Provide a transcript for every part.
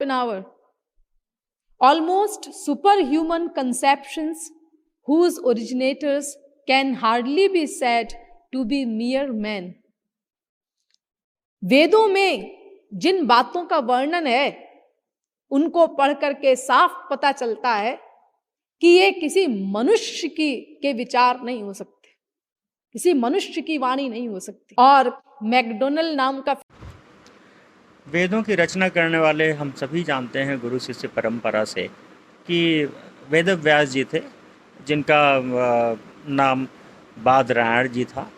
an hour. Almost superhuman conceptions whose originators can hardly be said to be mere men. वेदों में जिन बातों का वर्णन है उनको पढ़ करके साफ पता चलता है कि ये किसी मनुष्य के विचार नहीं हो सकते, किसी मनुष्य की वाणी नहीं हो सकती। और मैकडोनल्ड नाम का वेदों की रचना करने वाले हम सभी जानते हैं गुरु शिष्य परंपरा से कि वेद व्यास जी थे, जिनका नाम बादरायण जी था।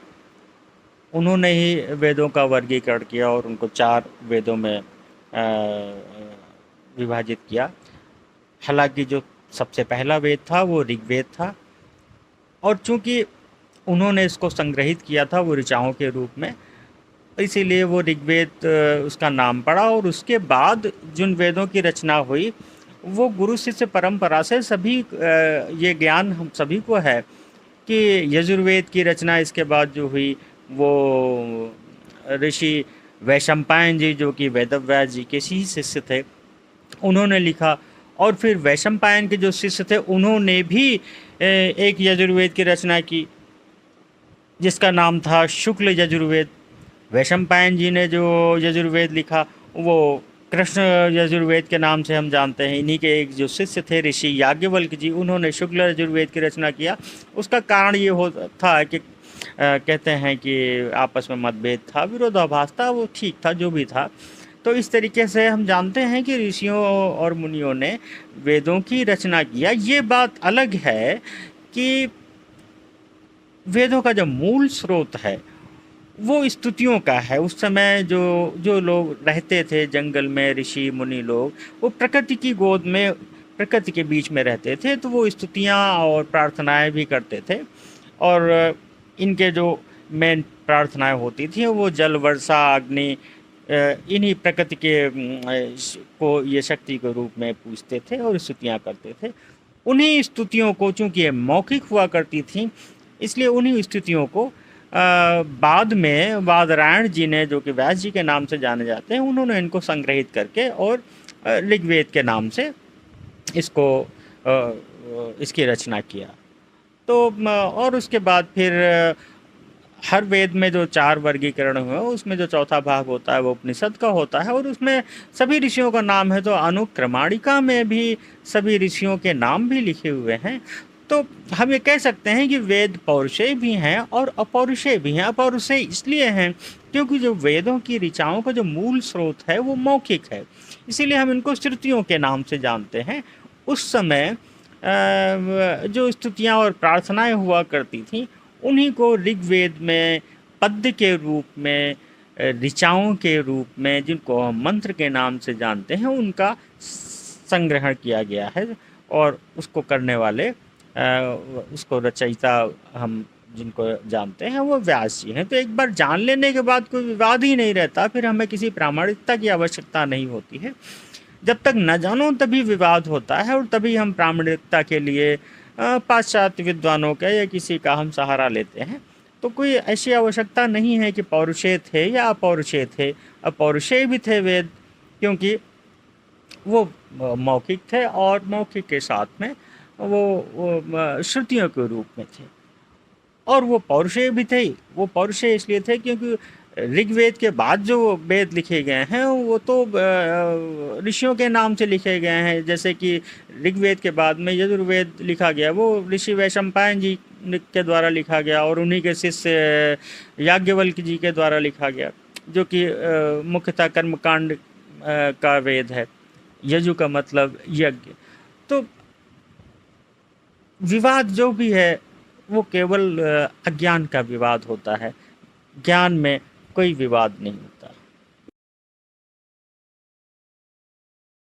उन्होंने ही वेदों का वर्गीकरण किया और उनको 4 वेदों में विभाजित किया। हालांकि जो सबसे पहला वेद था वो ऋग्वेद था, और चूंकि उन्होंने इसको संग्रहित किया था वो ऋचाओं के रूप में, इसीलिए वो ऋग्वेद उसका नाम पड़ा। और उसके बाद जिन वेदों की रचना हुई वो गुरु शिष्य परंपरा से सभी ये ज्ञान हम सभी को है कि यजुर्वेद की रचना इसके बाद जो हुई वो ऋषि वैशंपायन जी, जो कि वेदव्यास जी के ही शिष्य थे, उन्होंने लिखा। और फिर वैशंपायन के जो शिष्य थे उन्होंने भी एक यजुर्वेद की रचना की जिसका नाम था शुक्ल यजुर्वेद। वैशंपायन जी ने जो यजुर्वेद लिखा वो कृष्ण यजुर्वेद के नाम से हम जानते हैं। इन्हीं के एक जो शिष्य थे ऋषि याज्ञवल्क जी, उन्होंने शुक्ल यजुर्वेद की रचना किया। उसका कारण ये हो था कि कहते हैं कि आपस में मतभेद था, विरोधाभास था, वो ठीक था जो भी था। तो इस तरीके से हम जानते हैं कि ऋषियों और मुनियों ने वेदों की रचना किया। ये बात अलग है कि वेदों का जो मूल स्रोत है वो स्तुतियों का है। उस समय जो लोग रहते थे जंगल में, ऋषि मुनि लोग, वो प्रकृति की गोद में, प्रकृति के बीच में रहते थे, तो वो स्तुतियाँ और प्रार्थनाएं भी करते थे। और इनके जो मेन प्रार्थनाएं होती थी वो जल, वर्षा, अग्नि, इन्हीं प्रकृति के को ये शक्ति के रूप में पूजते थे और स्तुतियाँ करते थे। उन्हीं स्तुतियों को, चूँकि ये मौखिक हुआ करती थी, इसलिए उन्हीं स्तुतियों को बाद में बादरायण जी ने, जो कि व्यास जी के नाम से जाने जाते हैं, उन्होंने इनको संग्रहित करके और ऋग्वेद के नाम से इसको इसकी रचना किया। तो और उसके बाद फिर हर वेद में जो 4 वर्गीकरण हुए उसमें जो चौथा भाग होता है वो उपनिषद का होता है, और उसमें सभी ऋषियों का नाम है। तो अनुक्रमाणिका में भी सभी ऋषियों के नाम भी लिखे हुए हैं। तो हम ये कह सकते हैं कि वेद पौरुषेय भी हैं और अपौरुषेय भी हैं। अपौरुषेय इसलिए हैं क्योंकि जो वेदों की ऋचाओं का जो मूल स्रोत है वो मौखिक है, इसीलिए हम इनको श्रुतियों के नाम से जानते हैं। उस समय जो स्तुतियाँ और प्रार्थनाएं हुआ करती थीं उन्हीं को ऋग्वेद में पद्य के रूप में, ऋचाओं के रूप में, जिनको हम मंत्र के नाम से जानते हैं, उनका संग्रहण किया गया है। और उसको करने वाले, उसको रचयिता हम जिनको जानते हैं वो व्यास जी हैं। तो एक बार जान लेने के बाद कोई विवाद ही नहीं रहता, फिर हमें किसी प्रामाणिकता की आवश्यकता नहीं होती है। जब तक न जानो तभी विवाद होता है, और तभी हम प्रामाणिकता के लिए पाश्चात्य विद्वानों का या किसी का हम सहारा लेते हैं। तो कोई ऐसी आवश्यकता नहीं है कि पौरुषेय थे या अपौरुषेय थे। अपौरुषेय भी थे वेद, क्योंकि वो मौखिक थे और मौखिक के साथ में वो श्रुतियों के रूप में थे। और वो पौरुषेय भी थे। वो पौरुषेय इसलिए थे क्योंकि ऋग्वेद के बाद जो वेद लिखे गए हैं वो तो ऋषियों के नाम से लिखे गए हैं। जैसे कि ऋग्वेद के बाद में यजुर्वेद लिखा गया, वो ऋषि वैशंपायन जी के द्वारा लिखा गया, और उन्हीं के शिष्य याज्ञवल्क्य जी के द्वारा लिखा गया, जो कि मुख्यतः कर्मकांड का वेद है। यजु का मतलब यज्ञ। तो विवाद जो भी है वो केवल अज्ञान का विवाद होता है, ज्ञान में कोई विवाद नहीं।